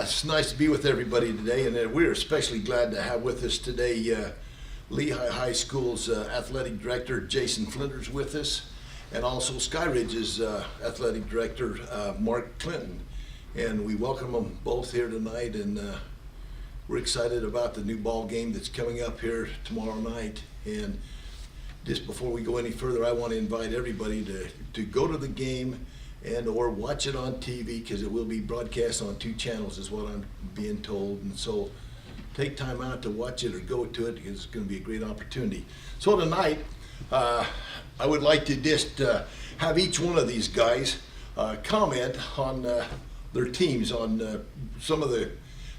It's nice to be with everybody today, and we're especially glad to have with us today Lehi High School's athletic director Jason Flinders with us, and also Skyridge's athletic director Mark Clinton. And we welcome them both here tonight, and we're excited about the new ball game that's coming up here tomorrow night. And just before we go any further, I want to invite everybody to go to the game and or watch it on TV, because it will be broadcast on 2 channels is what I'm being told. And so take time out to watch it or go to it, because it's going to be a great opportunity. So tonight, I would like to just have each one of these guys comment on their teams, on some of the,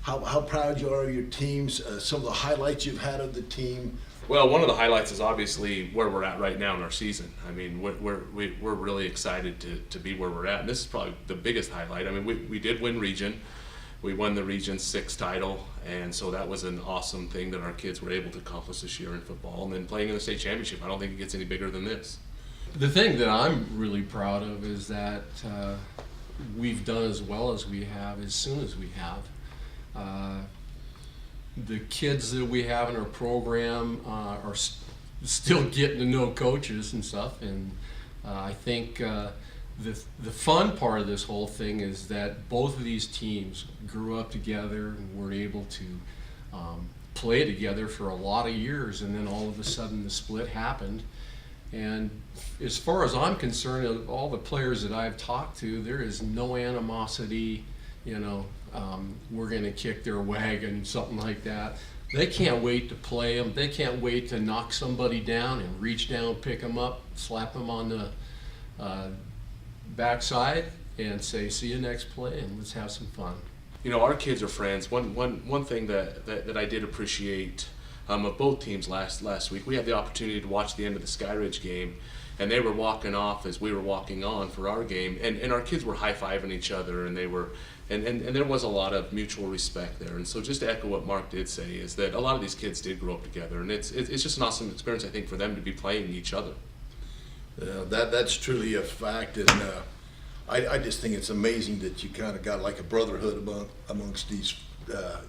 how proud you are of your teams, some of the highlights you've had of the team. Well, one of the highlights is obviously where we're at right now in our season. I mean, we're really excited to be where we're at. And this is probably the biggest highlight. I mean, we did win region. We won the Region 6 title, and so that was an awesome thing that our kids were able to accomplish this year in football. And then playing in the state championship, I don't think it gets any bigger than this. The thing that I'm really proud of is that we've done as well as we have as soon as we have. The kids that we have in our program are still getting to know coaches and stuff, and I think the fun part of this whole thing is that both of these teams grew up together and were able to play together for a lot of years, and then all of a sudden the split happened. And as far as I'm concerned, of all the players that I've talked to, there is no animosity, we're going to kick their wagon, something like that. They can't wait to play them. They can't wait to knock somebody down and reach down, pick them up, slap them on the backside and say, see you next play, and let's have some fun. Our kids are friends. One thing that I did appreciate of both teams last week, we had the opportunity to watch the end of the Skyridge game, and they were walking off as we were walking on for our game, and our kids were high-fiving each other, and they were, and there was a lot of mutual respect there. And so just to echo what Mark did say, is that a lot of these kids did grow up together, and it's just an awesome experience, I think, for them to be playing each other. That's truly a fact, and I just think it's amazing that you kind of got like a brotherhood amongst these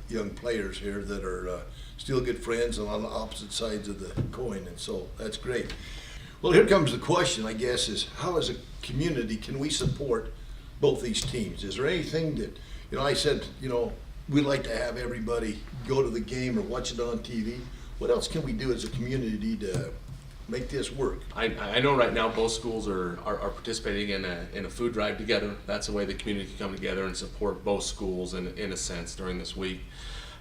young players here that are still good friends and on the opposite sides of the coin, and so that's great. Well, here comes the question, I guess, is how as a community can we support both these teams? Is there anything that, I said, we'd like to have everybody go to the game or watch it on TV. What else can we do as a community to make this work? I know right now both schools are participating in a food drive together. That's a way the community can come together and support both schools in a sense during this week.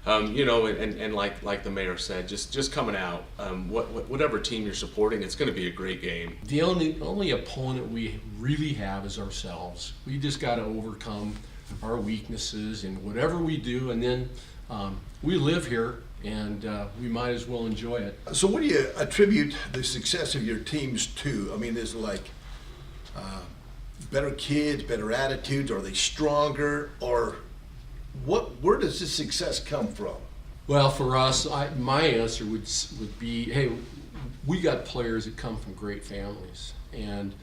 And like the mayor said, just coming out, whatever team you're supporting, it's going to be a great game. The only opponent we really have is ourselves. We just got to overcome our weaknesses in whatever we do, and then we live here, and we might as well enjoy it. So what do you attribute the success of your teams to? I mean, is it like better kids, better attitudes? Are they stronger? Or where does this success come from? Well, for us, my answer would be, hey, we got players that come from great families, and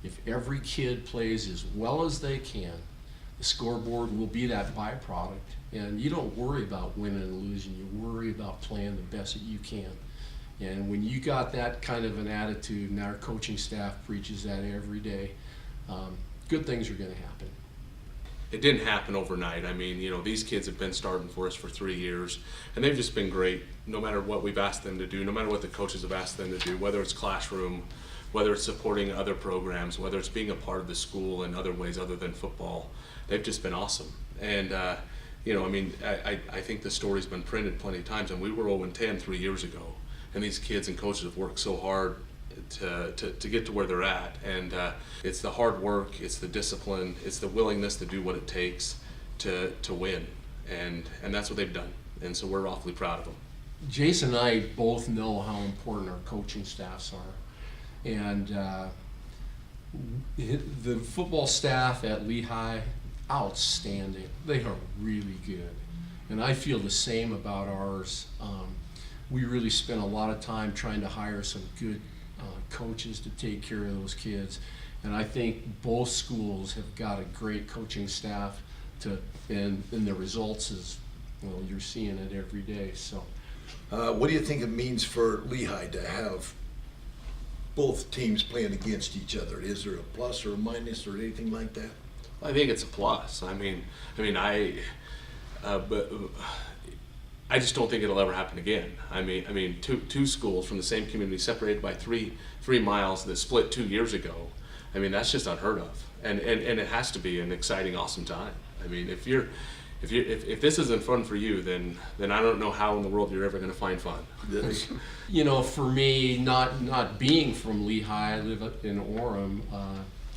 if every kid plays as well as they can, the scoreboard will be that byproduct, and you don't worry about winning and losing. You worry about playing the best that you can. And when you got that kind of an attitude, and our coaching staff preaches that every day, good things are going to happen. It didn't happen overnight. I mean, these kids have been starting for us for 3 years, and they've just been great no matter what we've asked them to do, no matter what the coaches have asked them to do, whether it's classroom, whether it's supporting other programs, whether it's being a part of the school in other ways other than football. They've just been awesome. And, I think the story's been printed plenty of times, and we were 0-10 3 years ago, and these kids and coaches have worked so hard to get to where they're at, and it's the hard work, it's the discipline, it's the willingness to do what it takes to win, and that's what they've done, and so we're awfully proud of them. Jason and I both know how important our coaching staffs are, and the football staff at Lehi, outstanding. They are really good, and I feel the same about ours. We really spent a lot of time trying to hire some good coaches to take care of those kids, and I think both schools have got a great coaching staff and the results is, well, you're seeing it every day. So What do you think it means for Lehi to have both teams playing against each other? Is there a plus or a minus or anything like that? I think it's a plus. But I just don't think it'll ever happen again. Two schools from the same community separated by three miles that split 2 years ago. That's just unheard of, and it has to be an exciting, awesome time. If this isn't fun for you, then I don't know how in the world you're ever going to find fun. you know, for me, not being from Lehi, I live up in Orem.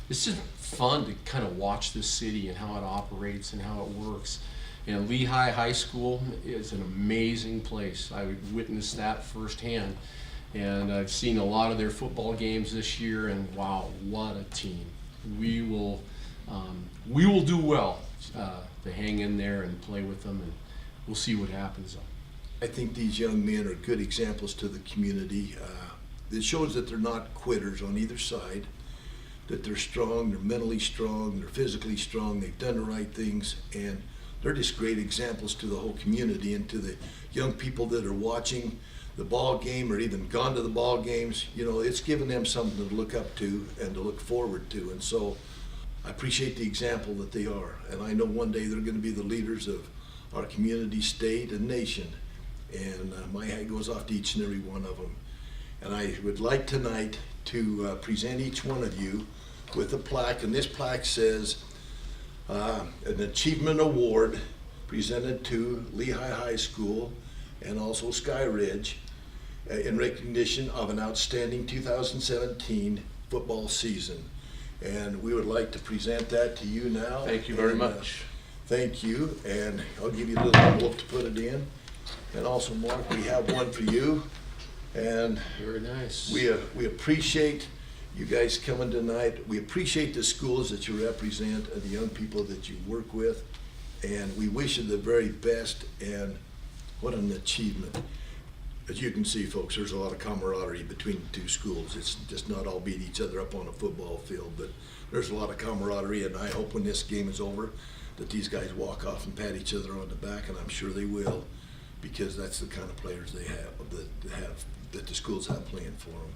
It's just fun to kind of watch this city and how it operates and how it works. And Lehi High School is an amazing place. I witnessed that firsthand. And I've seen a lot of their football games this year, and wow, what a team. We will do well to hang in there and play with them, and we'll see what happens. I think these young men are good examples to the community. It shows that they're not quitters on either side, that they're strong, they're mentally strong, they're physically strong, they've done the right things, and they're just great examples to the whole community and to the young people that are watching the ball game or even gone to the ball games. You know, it's given them something to look up to and to look forward to. And so I appreciate the example that they are. And I know one day they're going to be the leaders of our community, state, and nation. And my hat goes off to each and every one of them. And I would like tonight to present each one of you with a plaque. And this plaque says, an achievement award presented to Lehi High School and also Skyridge in recognition of an outstanding 2017 football season. And we would like to present that to you now. Thank you very much. Thank you, and I'll give you a little envelope to put it in. And also, Mark, we have one for you. And Very nice. we appreciate you guys coming tonight. We appreciate the schools that you represent and the young people that you work with. And we wish you the very best, and what an achievement. As you can see, folks, there's a lot of camaraderie between the two schools. It's just not all beat each other up on a football field, but there's a lot of camaraderie, and I hope when this game is over that these guys walk off and pat each other on the back, and I'm sure they will, because that's the kind of players they have, that the schools have playing for them.